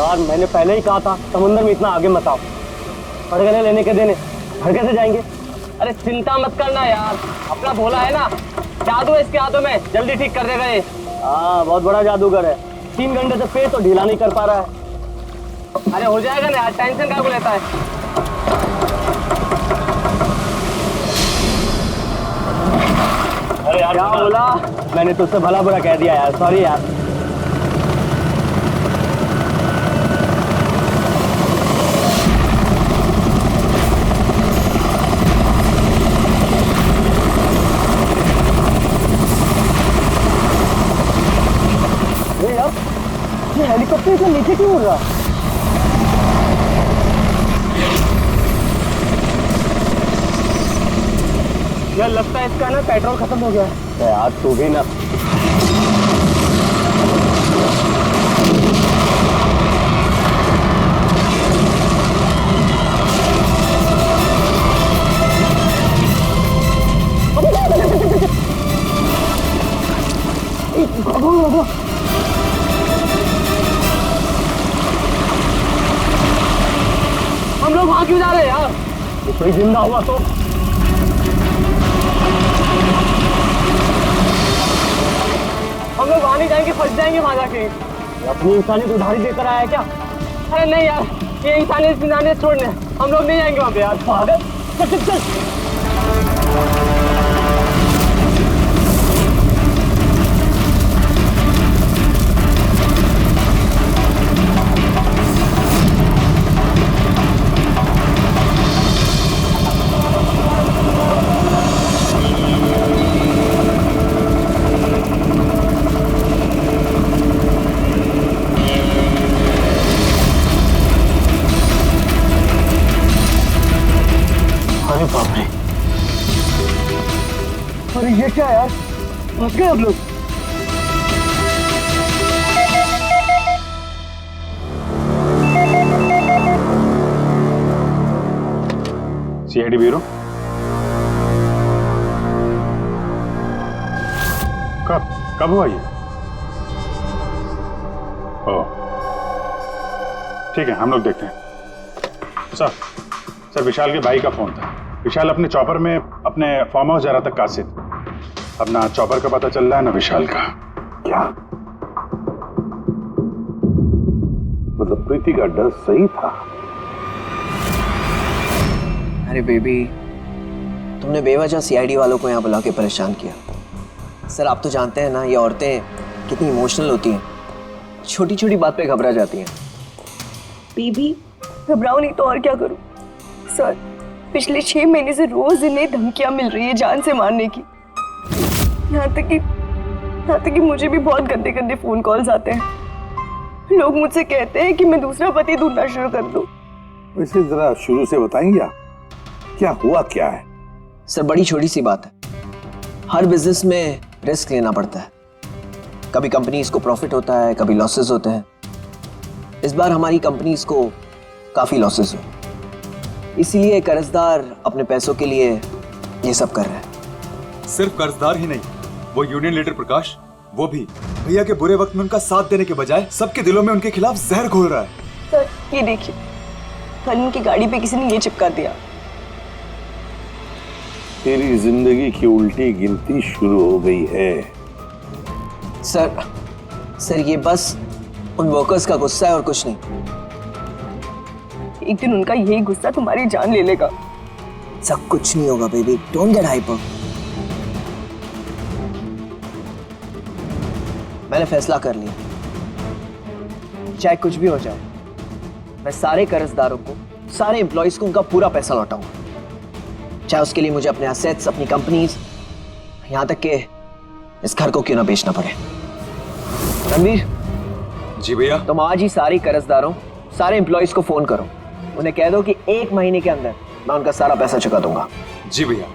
यार मैंने पहले ही कहा था समुद्र में इतना आगे मत आओ। पड़ गए लेने के देने, घर कैसे जाएंगे? अरे चिंता मत करना यार, अपना भोला है ना, जादू है इसके हाथों में, जल्दी ठीक कर देगा ये। हाँ बहुत बड़ा जादूगर है, 3 घंटे से पेट तो ढीला नहीं कर पा रहा है। अरे हो जाएगा ना यार, टेंशन क्या को लेता है। अरे यार क्या बोला? मैंने तुझसे भला बुरा कह दिया यार, सॉरी यार। ये हेलीकॉप्टर इतना नीचे क्यों उड़ रहा? यार लगता है इसका ना पेट्रोल खत्म हो गया है। यार तू भी ना। हम लोग वहां क्यों जा रहे हैं यार? कोई जिंदा हुआ तो हम लोग वहां नहीं जाएंगे, फंस जाएंगे वहां जाके। अपनी इंसानियत उधारी देकर आया है क्या? अरे नहीं यार, ये इंसानियत छोड़ने हम लोग नहीं जाएंगे वहां पे यार। पागल, चल चल चल। अरे बाप रे, अरे ये क्या यार, फंस गए हम लोग। सीआईडी ब्यूरो, कब हुआ ये? ओह ठीक है, हम लोग देखते हैं। सर विशाल के भाई का फोन था। विशाल अपने चॉपर में अपने फार्म हाउस जा रहा था कासिद। अब ना चॉपर का पता चल रहा है ना विशाल का। क्या मतलब प्रीति का डर सही था? अरे बेबी, तुमने बेवजह सीआईडी वालों को यहाँ बुला के परेशान किया। सर आप तो जानते हैं ना, ये औरतें कितनी इमोशनल होती हैं, छोटी छोटी बात पे घबरा जाती हैं। बेबी घबराओ नहीं तो और क्या करूं? सर पिछले 6 महीने से रोज इन्हें धमकियां मिल रही है जान से मारने की। यहाँ तक कि मुझे भी बहुत गंदे गंदे फोन कॉल्स आते हैं। लोग मुझसे कहते हैं कि मैं दूसरा पति ढूंढना शुरू कर दूं। वैसे जरा शुरू से बताएंगे क्या हुआ क्या है? सर बड़ी छोटी सी बात है, हर बिजनेस में रिस्क लेना पड़ता है। कभी कंपनीज को प्रॉफिट होता है, कभी लॉसेस होते हैं। इस बार हमारी कंपनीज को काफी लॉसेस हुए, इसीलिए कर्जदार अपने पैसों के लिए ये सब कर रहे हैं। सिर्फ कर्जदार ही नहीं, वो यूनियन लीडर प्रकाश, वो भी भैया के बुरे वक्त में उनका साथ देने के बजाय सबके दिलों में उनके खिलाफ जहर घोल रहा है। सर ये देखिए, कल उनकी गाड़ी पे किसी ने ये चिपका दिया। तेरी जिंदगी की उल्टी गिनती शुरू हो गई है। सर ये बस उन वर्कर्स का गुस्सा है और कुछ नहीं। एक दिन उनका यही गुस्सा तुम्हारी जान ले लेगा। सब कुछ नहीं होगा बेबी, डोंट गेट हाइपर। मैंने फैसला कर लिया, चाहे कुछ भी हो जाए, मैं सारे कर्जदारों को, सारे एम्प्लॉइज को उनका पूरा पैसा लौटाऊंगा, चाहे उसके लिए मुझे अपने एसेट्स, अपनी कंपनीज, यहां तक कि इस घर को क्यों ना बेचना पड़े। रणवीर जी भैया। तुम आज ही सारे कर्जदारों, सारे एम्प्लॉइज को फोन करो, उन्हें कह दो कि 1 महीने के अंदर मैं उनका सारा पैसा चुका दूंगा। जी भैया।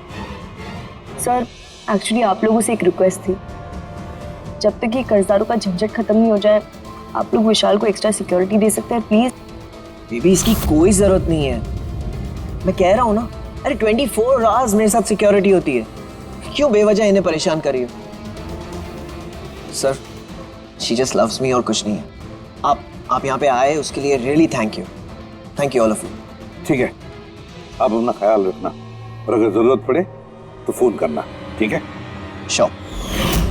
सर एक्चुअली आप लोगों से एक रिक्वेस्ट थी, जब तक ये कर्जदारों का झंझट खत्म नहीं हो जाए, आप लोग विशाल को एक्स्ट्रा सिक्योरिटी दे सकते हैं प्लीज। बेबी इसकी कोई जरूरत नहीं है, मैं कह रहा हूँ ना। अरे 24 आवर्स मेरे साथ सिक्योरिटी होती है, क्यों बेवजह इन्हें परेशान कर रही हो? Sir she just loves me और कुछ नहीं है। आप यहाँ पे आए उसके लिए really thank you all of you. ठीक है, आप अपना ख्याल रखना और अगर जरूरत पड़े तो फोन करना, ठीक है? श्योर।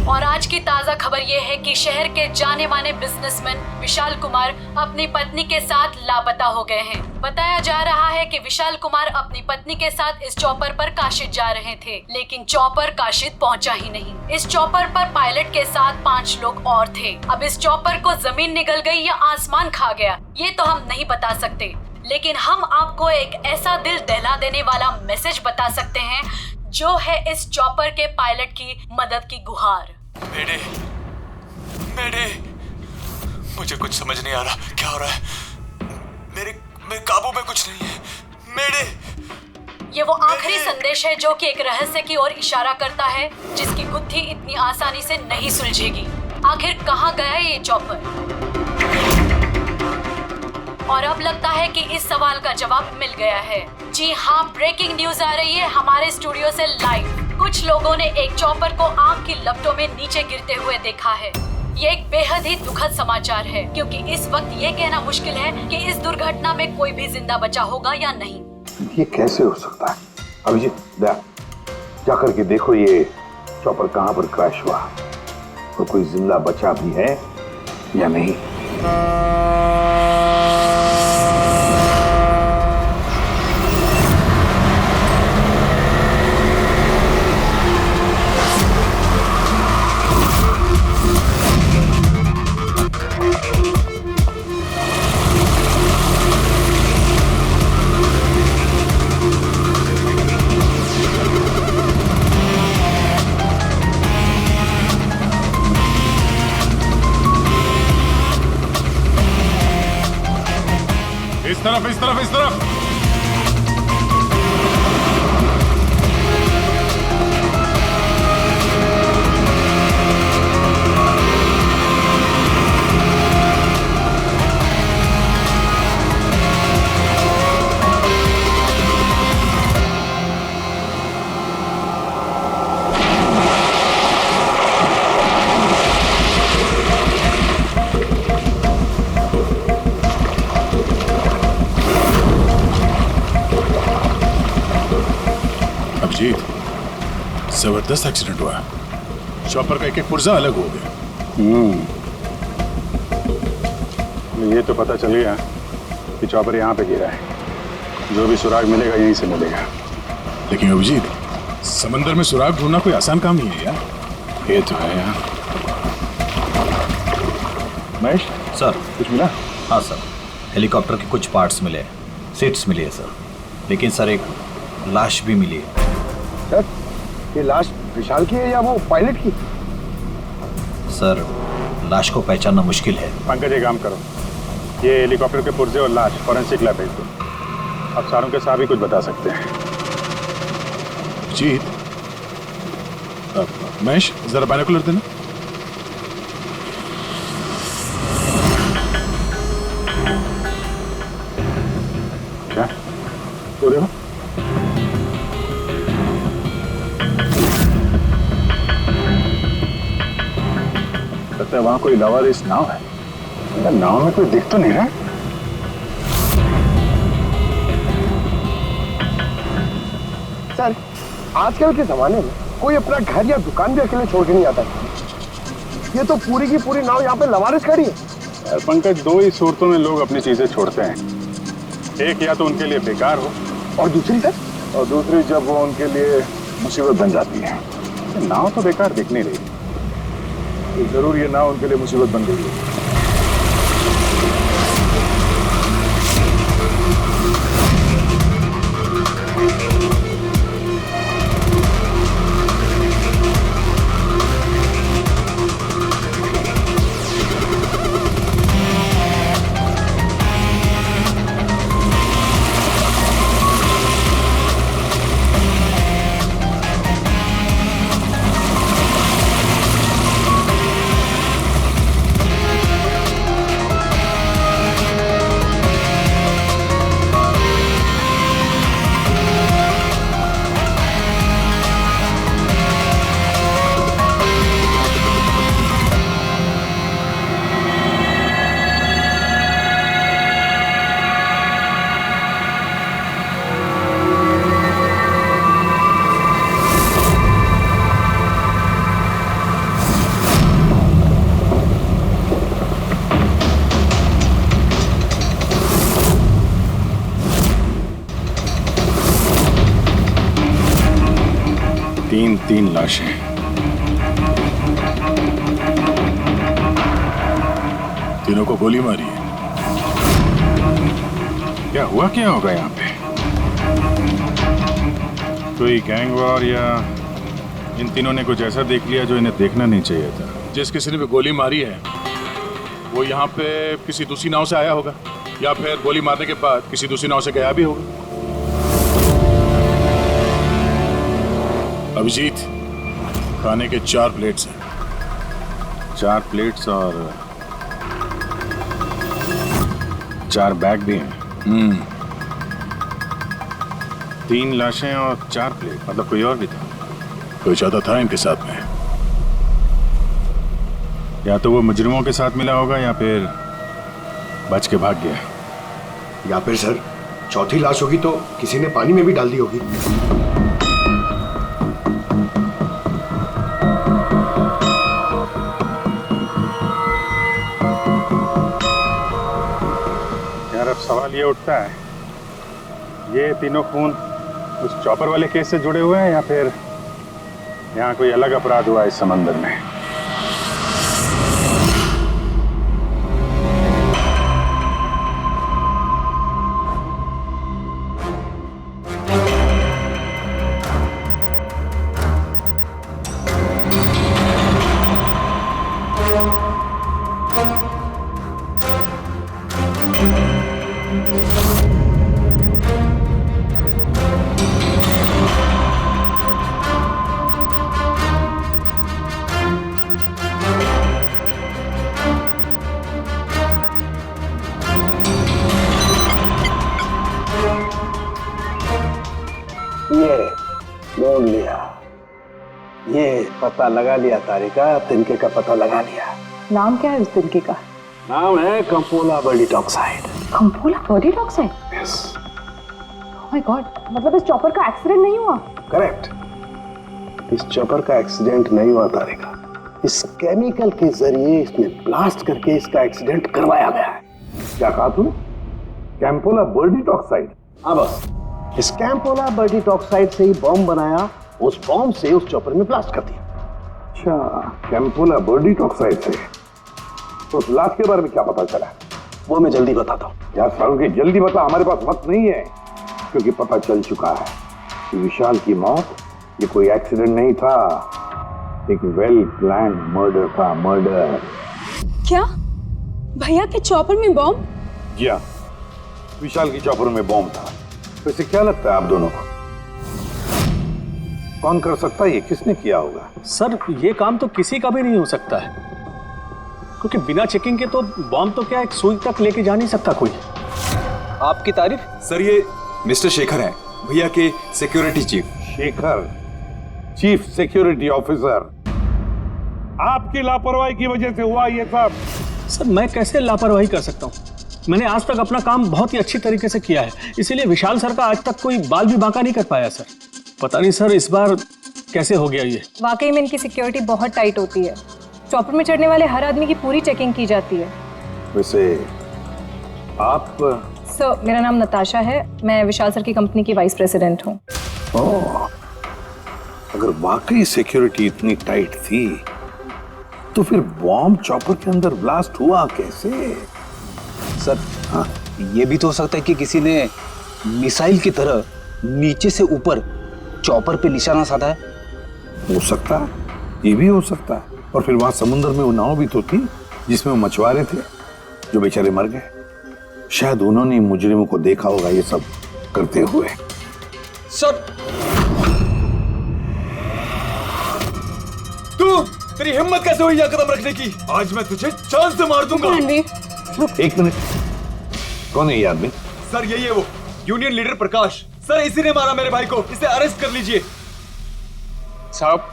और आज की ताजा खबर ये है कि शहर के जाने माने बिजनेसमैन विशाल कुमार अपनी पत्नी के साथ लापता हो गए हैं। बताया जा रहा है कि विशाल कुमार अपनी पत्नी के साथ इस चॉपर पर काशिद जा रहे थे, लेकिन चॉपर काशिद पहुंचा ही नहीं। इस चॉपर पर पायलट के साथ 5 लोग और थे। अब इस चॉपर को जमीन निगल गई या आसमान खा गया, ये तो हम नहीं बता सकते, लेकिन हम आपको एक ऐसा दिल दहला देने वाला मैसेज बता सकते हैं जो है इस चॉपर के पायलट की मदद की गुहार। मेरे मुझे कुछ समझ नहीं आ रहा, क्या हो रहा है? मेरे काबू में कुछ नहीं है। मेरे ये वो आखिरी संदेश है जो कि एक रहस्य की ओर इशारा करता है, जिसकी गुत्थी इतनी आसानी से नहीं सुलझेगी। आखिर कहाँ गया ये चॉपर? और अब लगता है कि इस सवाल का जवाब मिल गया है। जी हाँ, ब्रेकिंग न्यूज आ रही है हमारे स्टूडियो से लाइव। कुछ लोगों ने एक चॉपर को आग की लपटों में नीचे गिरते हुए देखा है। ये एक बेहद ही दुखद समाचार है, क्योंकि इस वक्त ये कहना मुश्किल है कि इस दुर्घटना में कोई भी जिंदा बचा होगा या नहीं। ये कैसे हो सकता है? अभिजीत, जा करके देखो ये चॉपर कहाँ पर क्रैश हुआ, तो कोई जिंदा बचा भी है या नहीं। इस तरफ। जबरदस्त एक्सीडेंट हुआ, चॉपर का एक पुर्जा अलग हो गया। ये तो पता चल गया कि चॉपर यहाँ पे गिरा है, जो भी सुराग मिलेगा यहीं से मिलेगा। लेकिन अभिजीत, समंदर में सुराग ढूंढना कोई आसान काम नहीं है यार। ये तो है यार। महेश सर, कुछ मिला? हाँ सर, हेलीकॉप्टर के कुछ पार्ट्स मिले, सीट्स मिली है सर, लेकिन सर एक लाश भी मिली है। सर, ये लाश विशाल की है या वो पायलट की? सर, लाश को पहचानना मुश्किल है। पंकज, एक काम करो, ये हेलीकॉप्टर के पुर्जे और लाश फॉरेंसिक लैब भेज दो। अब सारों के साथ भी कुछ बता सकते हैं। जीत, महेश जरा बाइनोकुलर देना। क्या हो रहा है? लगता है वहां कोई लावारिस नाव है। नाव में कोई दिख तो नहीं रहा। सर, आजकल के जमाने में कोई अपना घर या दुकान भी अकेले छोड़ के नहीं आता। ये तो पूरी की पूरी नाव यहाँ पे लवारिस खड़ी है। यार पंकज, दो ही सूरतों में लोग अपनी चीजें छोड़ते हैं। एक या तो उनके लिए बेकार हो, और दूसरी सर? और दूसरी जब वो उनके लिए मुसीबत बन जाती है। नाव तो बेकार दिख नहीं रही, तो जरूर ये नाव उनके लिए मुसीबत बन गई है। 3 लाशें। तीनों को गोली मारी है। क्या हुआ क्या होगा यहाँ पे? कोई गैंग वॉर या इन तीनों ने कुछ ऐसा देख लिया जो इन्हें देखना नहीं चाहिए था? जिस किसी ने भी गोली मारी है वो यहाँ पे किसी दूसरी नाव से आया होगा या फिर गोली मारने के बाद किसी दूसरी नाव से गया भी होगा। अभिजीत, खाने के 4 प्लेट्स हैं। 4 प्लेट्स और 4 बैग भी हैं। 3 लाशें और 4 प्लेट, मतलब कोई और भी था? कोई ज्यादा था इनके साथ में। या तो वो मुजरिमों के साथ मिला होगा या फिर बच के भाग गया। या फिर सर चौथी लाश होगी तो किसी ने पानी में भी डाल दी होगी। यार अब सवाल ये उठता है, ये तीनों खून उस चॉपर वाले केस से जुड़े हुए हैं या फिर यहाँ कोई अलग अपराध हुआ इस समंदर में? ढूंढ लिया, ये पता लगा लिया तारिका, तिनके का पता लगा लिया। नाम क्या है उस तिनके का? नाम है कंपोला बर्डिट ऑक्साइड। कंपोला बर्डिट oxide? Yes. Oh my god, मतलब इस चॉपर का एक्सीडेंट नहीं हुआ? करेक्ट, इस चॉपर का एक्सीडेंट नहीं हुआ तारिका, इस केमिकल के जरिए इसने ब्लास्ट करके इसका एक्सीडेंट करवाया गया है। क्या कहा तूने? कैंपोला बर्डिट ऑक्साइड? हाँ बस, इस कैंपोला बर्डिट ऑक्साइड से ही बॉम्ब बनाया, उस बॉम्ब से उस चॉपर में ब्लास्ट कर दिया। अच्छा, कैंपोला बर्डिट ऑक्साइड से। तो उस लाश के बारे में क्या पता चला? वो मैं जल्दी बताता हूँ। यार सालों की जल्दी बता, हमारे पास वक्त नहीं है, क्योंकि पता चल चुका है कि विशाल की मौत ये कोई एक्सीडेंट नहीं था, एक वेल प्लान मर्डर था। मर्डर। क्या भैया के चॉपर में बॉम्ब? जी हाँ, विशाल की चॉपर में बॉम्ब था। वैसे क्या लगता है आप दोनों को, कौन कर सकता है ये? किसने किया होगा? सर ये काम तो किसी का भी नहीं हो सकता है, क्योंकि बिना चेकिंग के तो बॉम्ब तो क्या एक सुई तक लेके जा नहीं सकता कोई। आपकी तारीफ? सर ये मिस्टर शेखर हैं, भैया के security chief. Shekhar, chief security officer. आपकी लापरवाही की वजह से हुआ ये सब। सर मैं कैसे लापरवाही कर सकता हूँ? मैंने आज तक अपना काम बहुत ही अच्छी तरीके से किया है, इसीलिए विशाल सर का आज तक कोई बाल भी बांका नहीं कर पाया सर। पता नहीं सर इस बार कैसे हो गया ये। वाकई में इनकी सिक्योरिटी बहुत टाइट होती है, चॉपर में चढ़ने वाले हर आदमी की पूरी चेकिंग की जाती है। वैसे आप? सर मेरा नाम नताशा है, मैं विशाल सर की कंपनी की वाइस प्रेसिडेंट हूँ। ओह, अगर वाकई सिक्योरिटी इतनी टाइट थी तो फिर बॉम्ब चॉपर के अंदर ब्लास्ट हुआ कैसे? सर हाँ, ये भी तो हो सकता है कि किसी ने मिसाइल की तरह नीचे से ऊपर चॉपर पे निशाना साधा है। हो सकता है, ये भी हो सकता है। और फिर वहां समुद्र में वो नाव भी तो थी जिसमें वो मछुआरे थे जो बेचारे मर गए। शायद उन्होंने मुजरिमों को देखा होगा ये सब करते हुए। सर तू, तेरी हिम्मत कैसे हुई यह कदम रखने की? आज मैं तुझे जान से मार दूंगा। एक मिनट, कौन है ये आदमी? सर यही है वो यूनियन लीडर प्रकाश। सर इसी ने मारा मेरे भाई को, इसे अरेस्ट कर लीजिए। साहब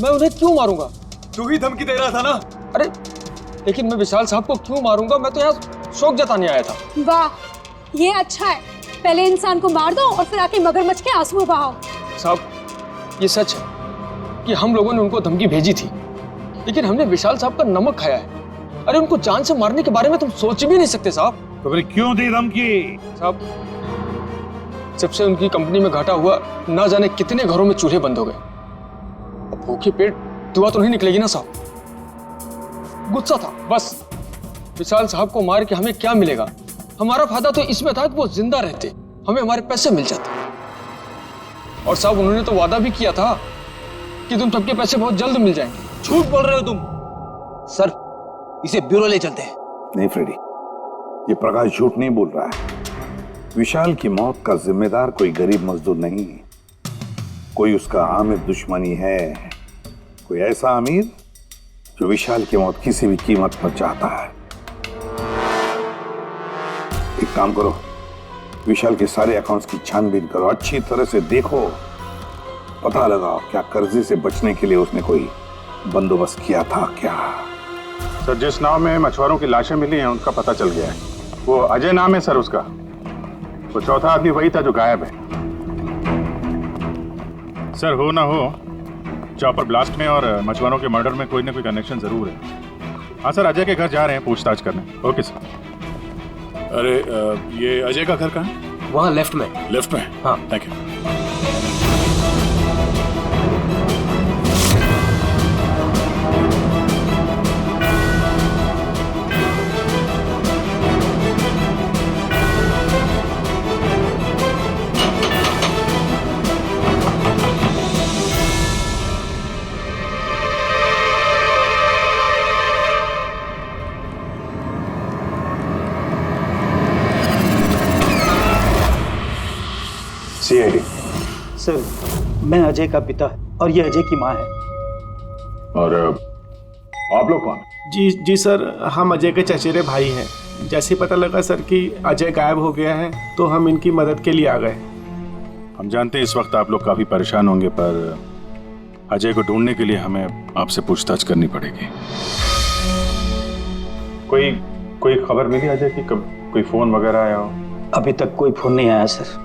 मैं उन्हें क्यों मारूंगा? तू ही धमकी दे रहा था ना। अरे लेकिन मैं विशाल साहब को क्यों मारूंगा? मैं तो यहाँ शोक जताने आया था। वाह, ये अच्छा है, पहले इंसान को मार दो और फिर आके मगरमच्छ के आंसू बहाओ। साहब ये सच है कि हम लोगों ने उनको धमकी भेजी थी, लेकिन हमने विशाल साहब का नमक खाया है। अरे उनको जान से मारने के बारे में तुम सोच भी नहीं सकते साहब। तो फिर क्यों दी धमकी? साहब जब से उनकी कंपनी में घाटा हुआ, ना जाने कितने घरों में चूल्हे बंद हो गए। अब भूखे पेट दुआ तो नहीं निकलेगी ना साहब। गुस्सा था बस। विशाल साहब को मार के हमें क्या मिलेगा? हमारा फायदा तो इसमें था कि वो जिंदा रहते, हमें हमारे पैसे मिल जाते। और साहब उन्होंने तो वादा भी किया था कि तुम सबके पैसे बहुत जल्द मिल जाएंगे। झूठ बोल रहे हो तुम। सर, इसे ब्यूरो ले चलते हैं। नहीं फ्रेडी, ये प्रकाश झूठ नहीं बोल रहा है। विशाल की मौत का जिम्मेदार कोई गरीब मजदूर नहीं, कोई उसका आमिर दुश्मनी है, कोई ऐसा अमीर जो विशाल की मौत किसी भी कीमत पर चाहता है। एक काम करो, विशाल के सारे अकाउंट्स की छानबीन करो, अच्छी तरह से देखो, पता लगाओ क्या कर्जे से बचने के लिए उसने कोई बंदोबस्त किया था क्या। सर, जिस नाव में मछुआरों की लाशें मिली हैं उनका पता चल गया है। वो अजय नाम है सर उसका। वो चौथा आदमी वही था जो गायब है। सर, हो ना हो चॉपर ब्लास्ट में और मछुआरों के मर्डर में कोई ना कोई कनेक्शन जरूर है। हाँ सर, अजय के घर जा रहे हैं पूछताछ करने। Okay sir. अरे ये अजय का घर कहाँ है? वहाँ लेफ्ट में। लेफ्ट में? हाँ। Thank you. सीआईडी। सर, मैं अजय का पिता और ये अजय की माँ है। और आप लोग कौन? जी सर, हम अजय के चचेरे भाई हैं। जैसे ही पता लगा सर कि अजय गायब हो गया है तो हम इनकी मदद के लिए आ गए। हम जानते हैं इस वक्त आप लोग काफी परेशान होंगे, पर अजय को ढूंढने के लिए हमें आपसे पूछताछ करनी पड़ेगी। कोई खबर मिली अजय की? कब कोई फोन वगैरह आया हो? अभी तक कोई फोन नहीं आया सर।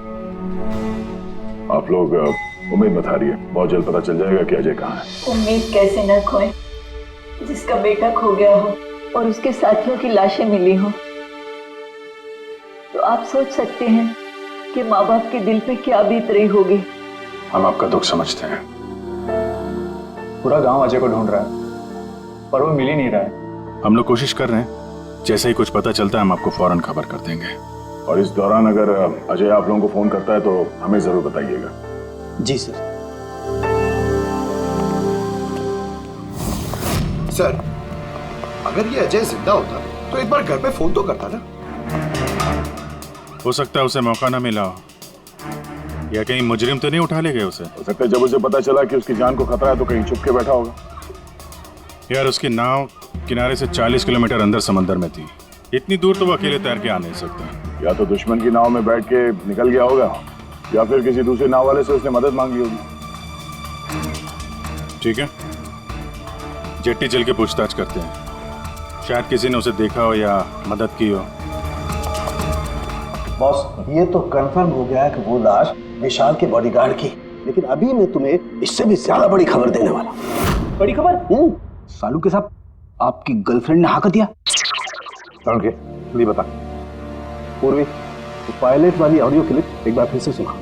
आप लोग उम्मीद बता रही है, बहुत जल्द पता चल जाएगा कि अजय कहाँ है। उम्मीद कैसे न खोए, जिसका बेटा खो गया हो और उसके साथियों की लाशें मिली हो, तो आप सोच सकते हैं कि माँ बाप के दिल पे क्या बीत रही होगी। हम आपका दुख समझते हैं। पूरा गांव अजय को ढूंढ रहा है पर वो मिल ही नहीं रहा है। हम लोग कोशिश कर रहे हैं, जैसे ही कुछ पता चलता है हम आपको फौरन खबर कर देंगे। और इस दौरान अगर अजय आप लोगों को फोन करता है तो हमें जरूर बताइएगा। जी सर। सर, अगर ये अजय जिंदा होता तो एक बार घर पे फोन तो करता ना। हो सकता है उसे मौका ना मिला हो, या कहीं मुजरिम तो नहीं उठा ले गए उसे। हो सकता है जब उसे पता चला कि उसकी जान को खतरा है तो कहीं छुप के बैठा होगा। यार, उसकी नाव किनारे से 40 किलोमीटर अंदर समंदर में थी। इतनी दूर तो वो अकेले तैर के आ नहीं सकता। या तो दुश्मन की नाव में बैठ के निकल गया होगा, या फिर किसी दूसरे नाव वाले से उसने मदद मांगी होगी। ठीक है, जेट्टी चल के पूछताछ करते हैं। शायद किसी ने उसे देखा हो या मदद की हो। बॉस, ये तो कंफर्म हो गया है कि वो लाश विशाल के बॉडीगार्ड की, लेकिन अभी मैं तुम्हें इससे भी ज्यादा बड़ी खबर देने वाला। बड़ी खबर? सालू के साथ आपकी गर्लफ्रेंड ने हाँ कर दिया। बता पूर्वी, तो पायलट वाली ऑडियो क्लिप एक बार फिर से सुना।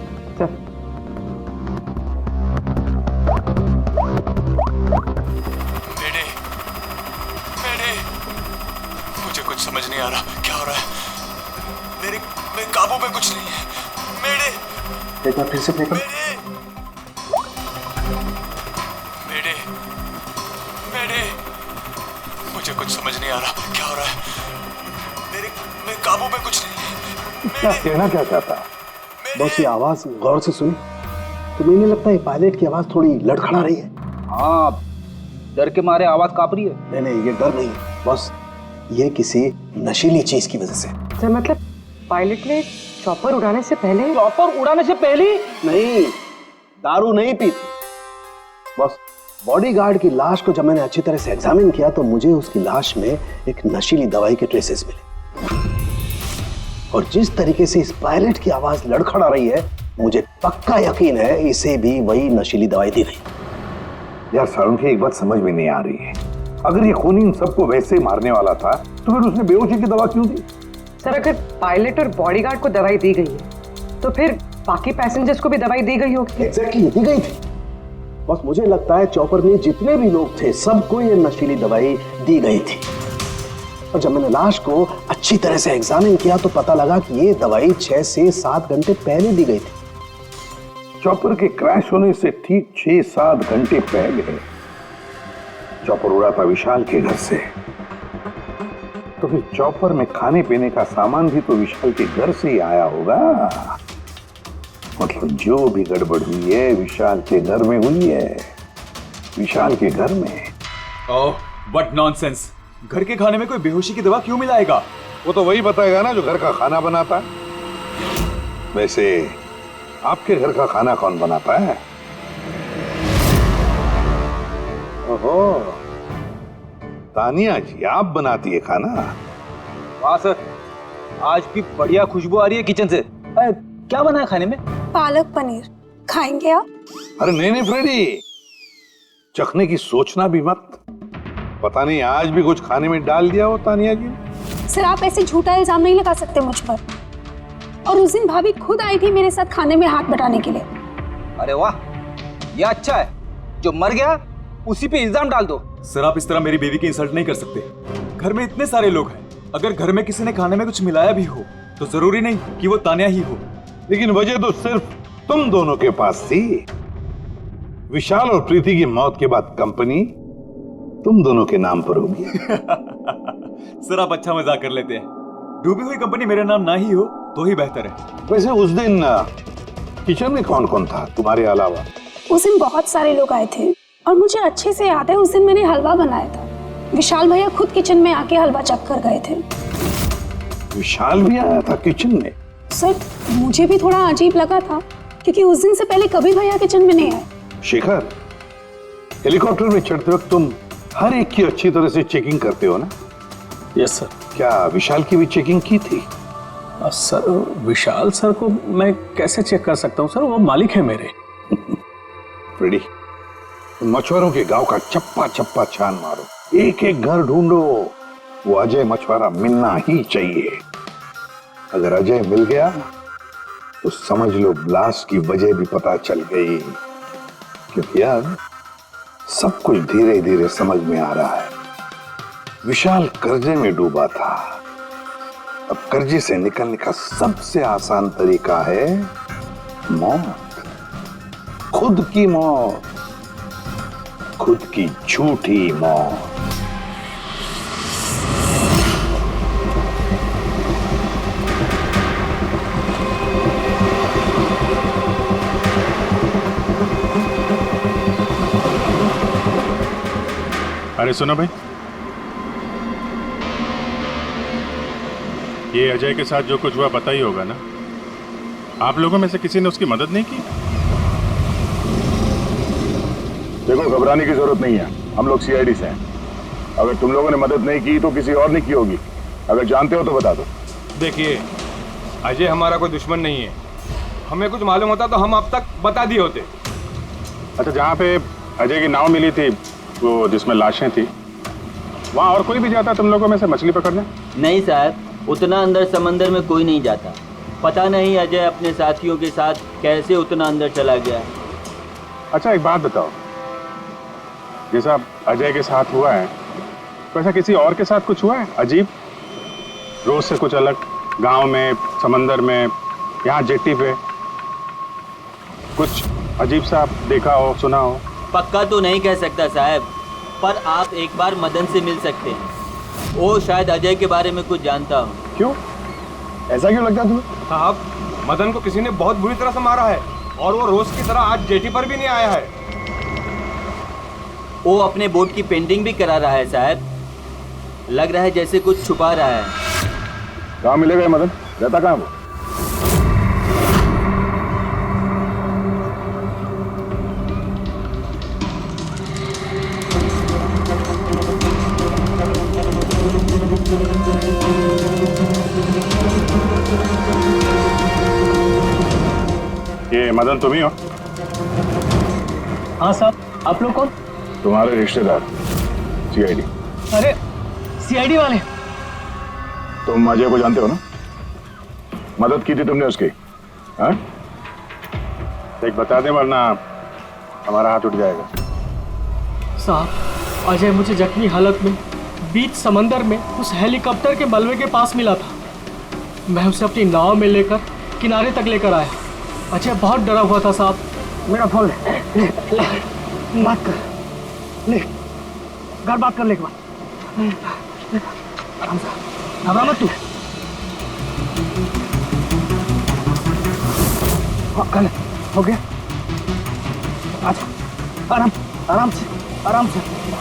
मुझे कुछ समझ नहीं आ रहा, क्या हो रहा है? मेरे काबू में कुछ नहीं है। मेरे एक बार फिर से प्ले कर। मेरे मुझे कुछ समझ नहीं आ रहा, क्या हो रहा है? मेरे काबू में कुछ नहीं है। क्या कहना क्या चाहता है? बस ये आवाज गौर से सुनी तो मुझे लगता है पायलट की आवाज थोड़ी लड़खड़ा रही है। हाँ, डर के मारे आवाज कांप रही है। नहीं, ये डर नहीं है बस, ये किसी नशीली चीज की वजह से। सर, मतलब पायलट ने चॉपर उड़ाने से पहले? चॉपर उड़ाने से पहले? नहीं, दारू नहीं पीती। बस बॉडीगार्ड की लाश को जब मैंने अच्छी तरह से एग्जामिन किया तो मुझे उसकी लाश में एक नशीली दवाई के ट्रेसेस मिले। और जिस तरीके से इस पायलट की आवाज लड़खड़ा रही है, मुझे पक्का यकीन है इसे भी वही नशीली दवाई दी गई। यार सारुण, एक बात समझ में नहीं आ रही है, अगर ये खूनी इन सबको वैसे ही मारने वाला था तो फिर उसने बेहोशी की दवा क्यों दी? सर, अगर पायलट और बॉडीगार्ड को दवाई दी गई है तो फिर बाकी पैसेंजर्स को भी दवाई दी गई होगी। एग्जैक्टली, दी गई थी। बस मुझे लगता है चौपर में जितने भी लोग थे सबको ये नशीली दवाई दी गई थी। और जब मैंने लाश को अच्छी तरह से एग्जामिन किया तो पता लगा कि ये दवाई 6 से 7 घंटे पहले दी गई थी। चॉपर के क्रैश होने से ठीक 6-7 घंटे पहले चॉपर उड़ा था विशाल के घर से। तो फिर चॉपर में खाने पीने का सामान भी तो विशाल के घर से ही आया होगा। मतलब जो भी गड़बड़ हुई है विशाल के घर में हुई है, विशाल के घर में। ओह, व्हाट नॉनसेंस! घर के खाने में कोई बेहोशी की दवा क्यों मिलाएगा? वो तो वही बताएगा ना जो घर का खाना बनाता है। वैसे आपके घर का खाना कौन बनाता है? ओहो, तानिया जी आप बनाती है खाना? वाह सर, आज भी बढ़िया खुशबू आ रही है किचन से। क्या बना है खाने में? पालक पनीर खाएंगे आप? अरे नहीं फ्रेडी, चखने की सोचना भी मत। पता नहीं आज भी कुछ खाने में डाल दिया हो तानिया जी। सर आप ऐसे झूठा इल्जाम नहीं लगा सकते मुझ पर। और उस दिन भाभी खुद आई थी मेरे साथ खाने में हाथ बटाने के लिए। अरे वाह, ये अच्छा है, जो मर गया उसी पे इल्जाम डाल दो। सर आप इस तरह मेरी बीवी की इंसल्ट नहीं कर सकते। घर में इतने सारे लोग हैं, अगर घर में किसी ने खाने में कुछ मिलाया भी हो तो जरूरी नहीं कि वो तानिया ही हो। लेकिन वजह तो सिर्फ तुम दोनों के पास थी। विशाल और प्रीति की मौत के बाद कंपनी तुम दोनों के नाम पर होगी। सर आप अच्छा मजाक कर लेते हैं। डूबी हुई कंपनी मेरे नाम ना ही हो तो ही बेहतर है। वैसे उस दिन किचन में कौन कौन था तुम्हारे अलावा? उस दिन बहुत सारे लोग आए थे और मुझे अच्छे से याद है उस दिन मैंने हलवा बनाया था। विशाल भैया खुद किचन में आके हलवा चख कर गए थे। विशाल भी आया था किचन में? सर मुझे भी थोड़ा अजीब लगा था क्योंकि उस दिन से पहले कभी भैया किचन में नहीं आए। शेखर, हेलीकॉप्टर में चढ़ते वक्त तुम हर एक की अच्छी तरह से चेकिंग करते हो ना? Yes sir. क्या विशाल की भी चेकिंग की थी? सर विशाल सर को मैं कैसे चेक कर सकता हूँ सर, वो मालिक है मेरे। फ्रेडी, मछुआरों के गांव का चप्पा चप्पा छान मारो, एक एक घर ढूंढो। वो अजय मछुआरा मिलना ही चाहिए। अगर अजय मिल गया तो समझ लो ब्लास्ट की वजह भी पता चल गई। क्योंकि यार सब कुछ धीरे धीरे समझ में आ रहा है। विशाल कर्जे में डूबा था। अब कर्जे से निकलने का सबसे आसान तरीका है मौत, खुद की मौत, खुद की झूठी मौत। अरे सुनो भाई, ये अजय के साथ जो कुछ हुआ पता ही होगा ना? आप लोगों में से किसी ने उसकी मदद नहीं की? देखो घबराने की जरूरत नहीं है, हम लोग सीआईडी से हैं। अगर तुम लोगों ने मदद नहीं की तो किसी और ने की होगी। अगर जानते हो तो बता दो। देखिए, अजय हमारा कोई दुश्मन नहीं है। हमें कुछ मालूम होता तो हम अब तक बता दिए होते। अच्छा, जहाँ पे अजय की नाव मिली थी, वो जिसमें लाशें थी, वहाँ और कोई भी जाता तुम लोगों में से मछली पकड़ने? नहीं साहब, उतना अंदर समंदर में कोई नहीं जाता। पता नहीं अजय अपने साथियों के साथ कैसे उतना अंदर चला गया। अच्छा एक बात बताओ, जैसा अजय के साथ हुआ है वैसा किसी और के साथ कुछ हुआ है अजीब, रोज से कुछ अलग? गांव में, समंदर में, यहाँ जेट्टी पे कुछ अजीब सा आप देखा हो, सुना हो? पक्का तो नहीं कह सकता साहब, पर आप एक बार मदन से मिल सकते हैं। वो शायद अजय के बारे में कुछ जानता हो। क्यों? ऐसा क्यों लगता है तुम्हें? साहब, मदन को किसी ने बहुत बुरी तरह से मारा है और वो रोज की तरह आज जेटी पर भी नहीं आया है। वो अपने बोट की पेंटिंग भी करा रहा है साहब। लग रहा है जैसे कुछ छुपा रहा है। कहाँ मिलेगा मदन? रहता कहाँ वो? ये मदन तुम ही हो? हाँ साहब, आप लोग कौन? तुम्हारे रिश्तेदार, सीआईडी। अरे सीआईडी वाले? तुम अजय को जानते हो ना? मदद की थी तुमने उसकी, हाँ? देख बता दे वरना हमारा हाथ उठ जाएगा। साहब अजय मुझे जख्मी हालत में बीच समंदर में उस हेलीकॉप्टर के मलबे के पास मिला था। मैं उसे अपनी नाव में लेकर किनारे तक लेकर आया। अजय बहुत डरा हुआ था साहब। मेरा फोन ले बात कर, ले घर बात कर ले एक बार। आराम से, घबरा मत तू। कल हो गया, अच्छा आराम आराम से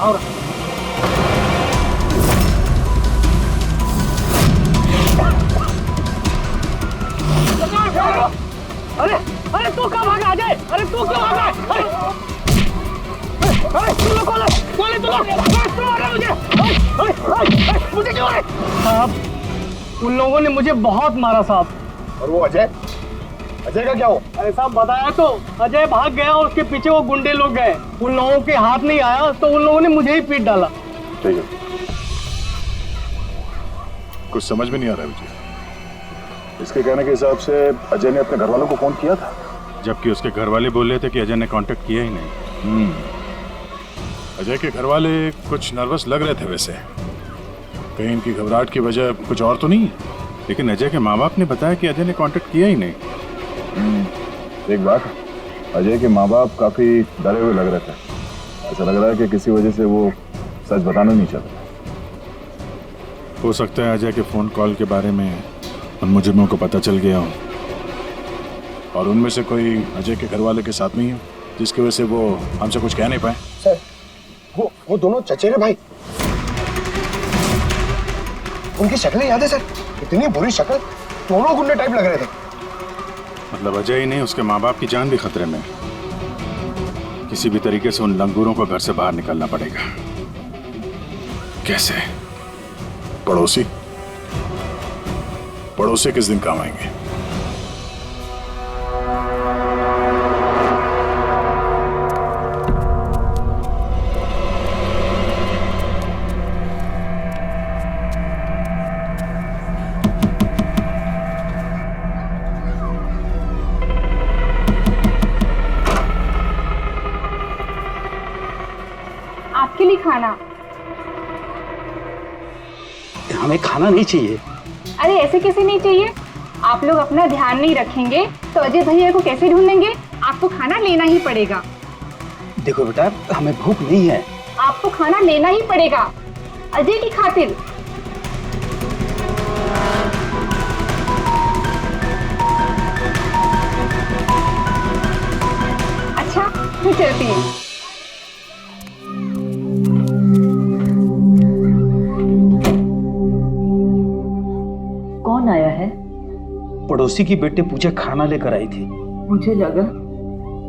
और अरे अरे तू कहाँ भागा अजय? अरे तू क्यों भागा? अरे तू लोग कौन है? तू लोग तू मारा मुझे? मुझे क्यों मारे? साहब उन लोगों ने मुझे बहुत मारा साहब। और वो अजय का क्या हुआ? अरे साहब बताया तो, अजय भाग गया और उसके पीछे वो गुंडे लोग गए। उन लोगों के हाथ नहीं आया तो उन लोगों ने मुझे ही पीट डाला। ठीक है, कुछ समझ में नहीं आ रहा है मुझे। इसके कहने के हिसाब से अजय ने अपने घर वालों को फोन किया था, जबकि उसके घर वाले बोल रहे थे कि अजय ने कांटेक्ट किया ही नहीं। अजय के घर वाले कुछ नर्वस लग रहे थे वैसे, कहीं इनकी घबराहट की वजह कुछ और तो नहीं। लेकिन अजय के माँ बाप ने बताया कि अजय ने कांटेक्ट किया ही नहीं। एक बात, अजय के माँ बाप काफी डरे हुए लग रहे थे। ऐसा लग रहा है कि किसी वजह से वो सच बताना नहीं चाहते। हो सकता है अजय के फोन कॉल के बारे में उन मुजरिमों को पता चल गया हो और उनमें से कोई अजय के घर वाले के साथ नहीं हो, जिसकी वजह से वो हमसे कुछ कह नहीं पाए। सर वो दोनों चचेरे भाई, उनकी शक्लें याद है सर? इतनी बुरी शक्ल, दोनों गुंडे टाइप लग रहे थे। मतलब अजय ही नहीं, उसके माँ बाप की जान भी खतरे में। किसी भी तरीके से उन लंगूरों को घर से बाहर निकलना पड़ेगा। कैसे? पड़ोसी किस दिन काम आएंगे? आपके लिए खाना। हमें खाना नहीं चाहिए। अरे ऐसे कैसे नहीं चाहिए? आप लोग अपना ध्यान नहीं रखेंगे तो अजय भैया को कैसे ढूंढेंगे? आपको खाना लेना ही पड़ेगा। देखो बेटा, हमें भूख नहीं है। आपको खाना लेना ही पड़ेगा अजय की खातिर। अच्छा मैं चलती हूँ। कौन आया है? पड़ोसी की बेटे पूजा खाना लेकर आई थी। मुझे लगा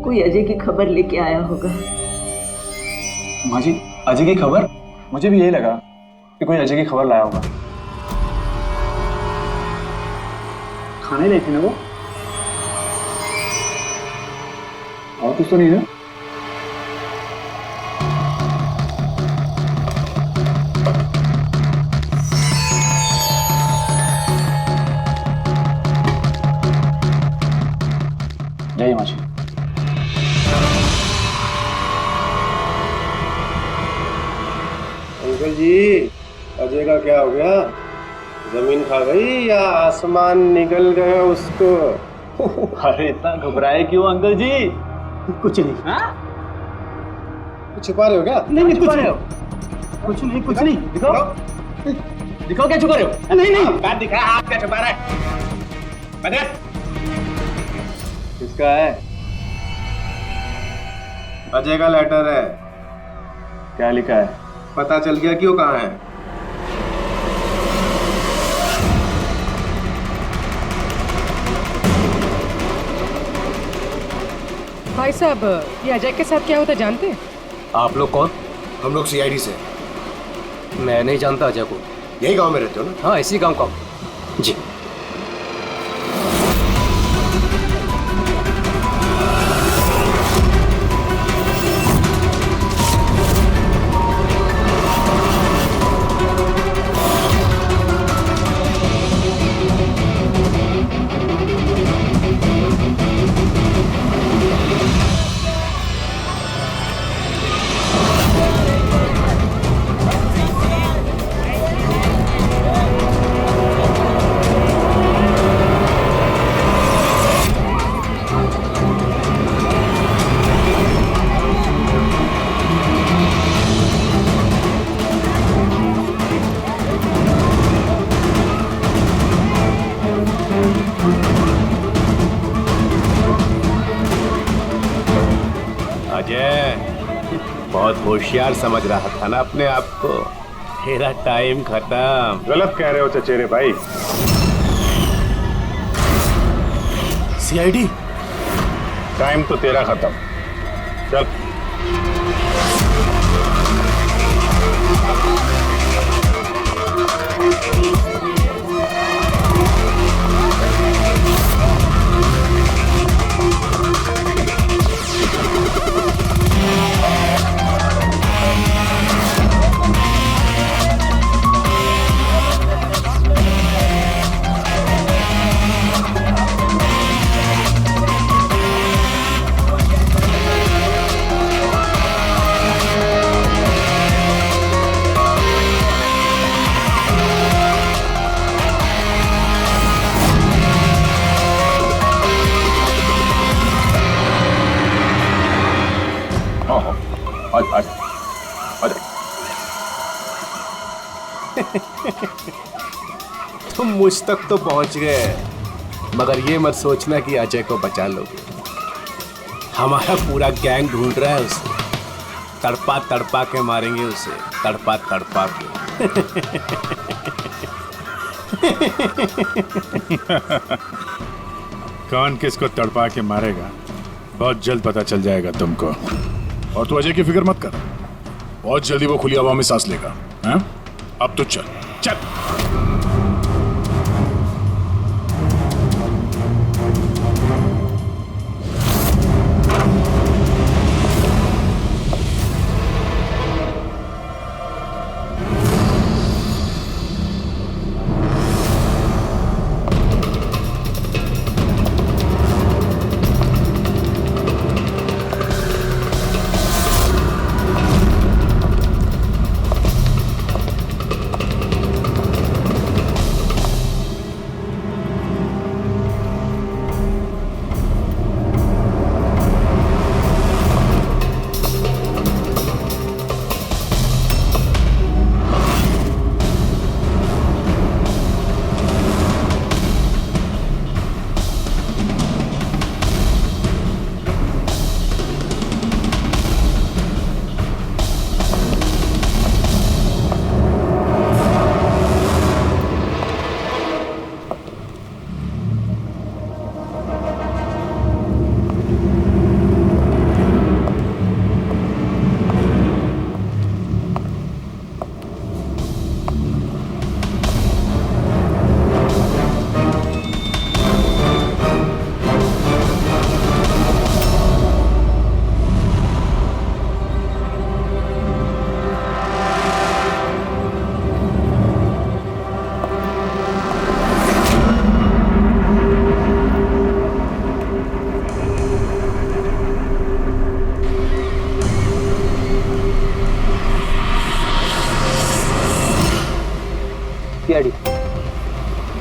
कोई अजय की खबर लेके आया होगा। माँ जी, अजय की खबर? मुझे भी यही लगा कि कोई अजय की खबर लाया होगा। खाने लाई थी ना वो? और कुछ तो नहीं है? जय माँ जी। अंकल जी, अजय का क्या हो गया? जमीन खा गई या आसमान निकल गया उसको? अरे इतना घबराए क्यों अंकल जी? कुछ नहीं। हाँ? कुछ छुपा रहे हो क्या? नहीं छुपा रहे हो? कुछ नहीं, कुछ नहीं। दिखाओ, दिखाओ क्या छुपा रहे हो? नहीं नहीं, बात दिखा, आप क्या छुपा रहे हैं? बता। किसका है? अजय का लेटर है। क्या लिखा है? पता चल गया कि वो कहाँ है। भाई साहब, ये अजय के साथ क्या होता जानते हैं? आप लोग कौन? हम लोग सीआईडी से। मैं नहीं जानता अजय को। यही गांव में रहते हो ना? हाँ, इसी गांव का। जी। बहुत होशियार समझ रहा था ना अपने आप को। तेरा टाइम खत्म। गलत कह रहे हो चचेरे भाई। सीआईडी टाइम तो तेरा खत्म। चल। तुम मुझ तक तो पहुंच गए, मगर ये मत सोचना कि अजय को बचा लोगे। हमारा पूरा गैंग ढूंढ रहा है उसे। तड़पा तड़पा के मारेंगे उसे, तड़पा तड़पा के। कौन किसको तड़पा के मारेगा बहुत जल्द पता चल जाएगा तुमको। और तू अजय की फिक्र मत कर, बहुत जल्दी वो खुली हवा में सांस लेगा। हैं? अब तो चल चल। सीआईडी,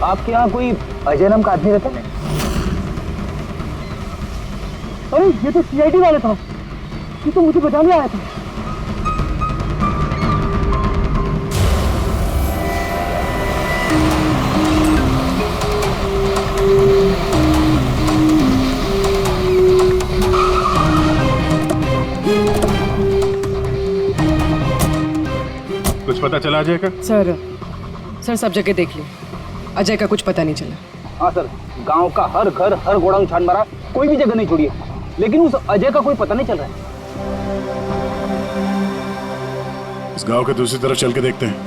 आपके यहाँ कोई अजय नाम का आदमी रहता है? अरे ये तो सीआईडी वाला था, ये तो मुझे बचाने आया था। कुछ पता चला अजय का? सर सब जगह देख लिया, अजय का कुछ पता नहीं चला। हाँ सर, गांव का हर घर हर गोडाउन छान मारा, कोई भी जगह नहीं छोड़ी है, लेकिन उस अजय का कोई पता नहीं चल रहा है। इस गांव के दूसरी तरफ चल के देखते हैं।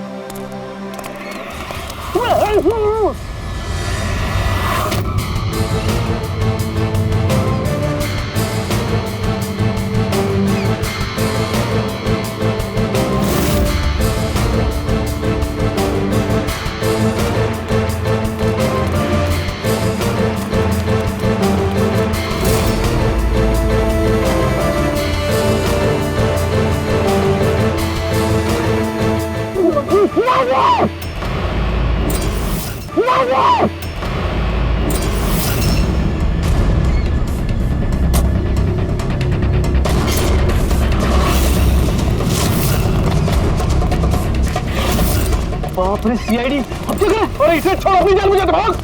बाप रे सीआईडी, अब तक है। अरे इसे छोड़, अपनी जान मुझे भाग।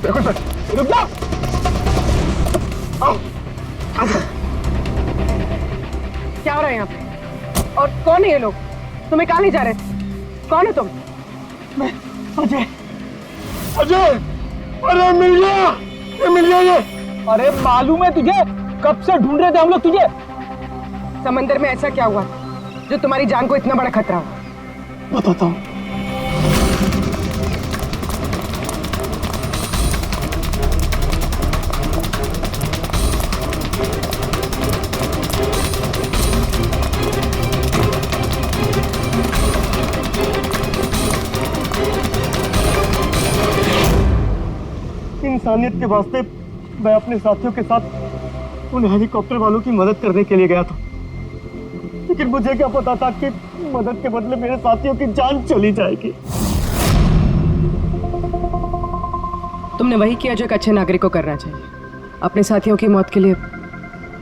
देखो सर, रुक जाओ। आओ। क्या हो रहा है यहाँ पे? और कौन है ये लोग? तुम्हें कहाँ ले जा रहे थे? कौन है तुम? मैं अजय। अजय, अरे मिल गया, ये मिल गया ये। अरे मालूम है तुझे, कब से ढूंढ रहे थे हम लोग तुझे। समंदर में ऐसा क्या हुआ जो तुम्हारी जान को इतना बड़ा खतरा हुआ? बताता हूँ। इंसानियत के वास्ते मैं अपने साथियों के साथ उन हेलीकॉप्टर वालों की मदद करने के लिए गया था, लेकिन मुझे क्या पता था कि मदद के बदले मेरे साथियों की जान चली जाएगी। तुमने वही किया जो एक अच्छे नागरिक को करना चाहिए। अपने साथियों की मौत के लिए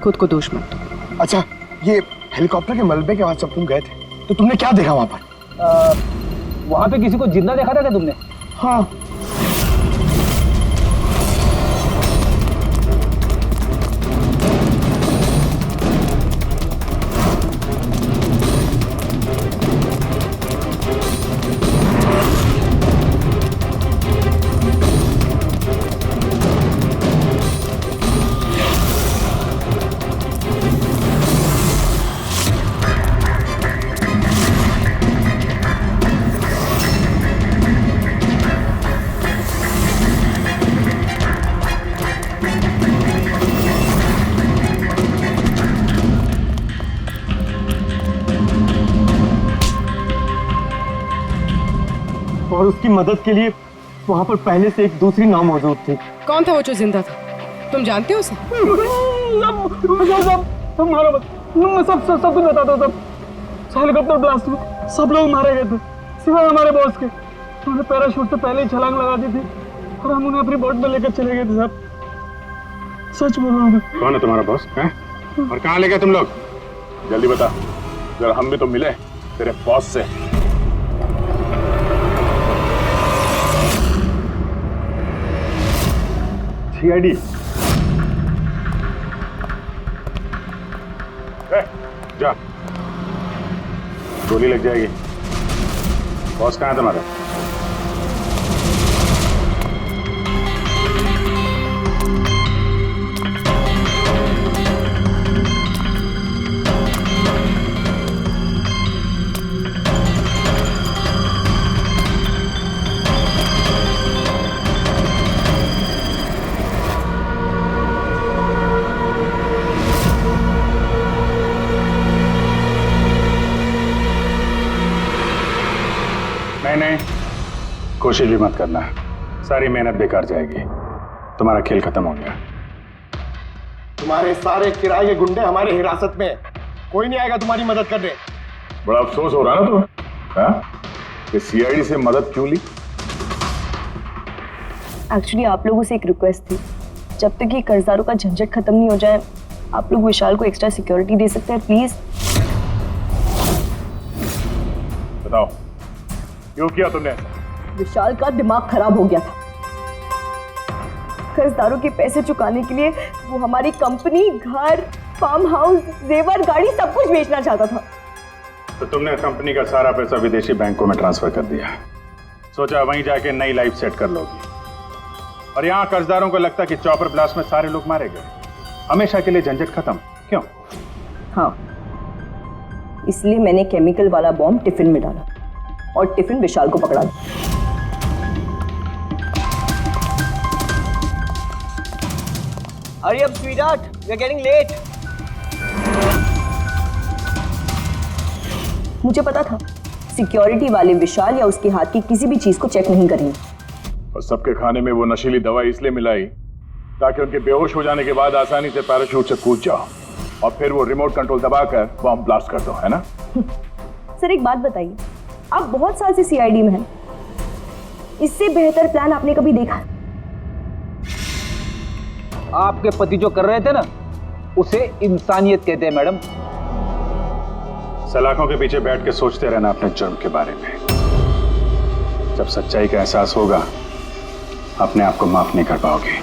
खुद को दोष मत दो। अच्छा, ये हेलीकॉप्टर के मलबे के पास जब तुम गए थे तो तुमने क्या देखा वहां पर? वहां पे किसी को जिंदा देखा था क्या तुमने? हाँ। और उसकी मदद के लिए वहां पर पहले से एक दूसरी नाव मौजूद थी। कौन था वो जो जिंदा था? तुम जानते हो उसे? मारो मत, मैं सब कुछ बताता हूँ। सब हेलीकॉप्टर ब्लास्ट में सब लोग मारे गए थे सिवाय हमारे बॉस के। उन्होंने पैराशूट से पहले ही छलांग लगा दी थी और हम उन्हें अपनी बोट में लेकर चले गए थे। साहब सच बोल रहा हूँ। कौन है तुम्हारा बॉस है? और कहाँ ले गए तुम लोग? जल्दी बता, जरा हम भी तो मिले तेरे बॉस से। सीआईडी। जा, गोली लग जाएगी। बॉस कहाँ है तुम्हारा? नहीं, कोशिश भी मत करना, सारी मेहनत बेकार जाएगी। तुम्हारा खेल खत्म हो गया। तुम्हारे सारे किराए के गुंडे हमारे हिरासत में, कोई नहीं आएगा तुम्हारी मदद करने। बड़ा अफसोस हो रहा है ना तुम्हें, हाँ? कि सीआईडी से मदद क्यों ली? एक्चुअली आप लोगों से एक रिक्वेस्ट थी, जब तक ये कर्जदारों का झंझट खत्म नहीं हो जाए आप लोग विशाल को एक्स्ट्रा सिक्योरिटी दे सकते हैं प्लीज। बताओ क्यों किया तुमने? विशाल का दिमाग खराब हो गया था। कर्जदारों के पैसे चुकाने के लिए वो हमारी कंपनी, घर, फार्म हाउस, जेवर, गाड़ी सब कुछ बेचना चाहता था। तो तुमने कंपनी का सारा पैसा विदेशी बैंकों में ट्रांसफर कर दिया, सोचा वहीं जाके नई लाइफ सेट कर लोगी। और यहाँ कर्जदारों को लगता कि चॉपर ब्लास्ट में सारे लोग मारे गए, हमेशा के लिए झंझट खत्म। क्यों? हाँ, इसलिए मैंने केमिकल वाला बॉम्ब टिफिन में डाला और टिफिन विशाल को पकड़ा दिया। Hurry up, sweetheart. We are getting late. मुझे पता था सिक्योरिटी वाले विशाल या उसके हाथ की किसी भी चीज को चेक नहीं करेंगे। और सबके खाने में वो नशीली दवाई इसलिए मिलाई ताकि उनके बेहोश हो जाने के बाद आसानी से पैराशूट से कूद जाओ और फिर वो रिमोट कंट्रोल दबाकर बॉम्ब ब्लास्ट कर दो, है ना? सर एक बात बताइए, आप बहुत साल से सीआईडी में हैं, इससे बेहतर प्लान आपने कभी देखा? आपके पति जो कर रहे थे ना, उसे इंसानियत कहते हैं मैडम। सलाखों के पीछे बैठ के सोचते रहना अपने जुर्म के बारे में। जब सच्चाई का एहसास होगा अपने आप को माफ नहीं कर पाओगे।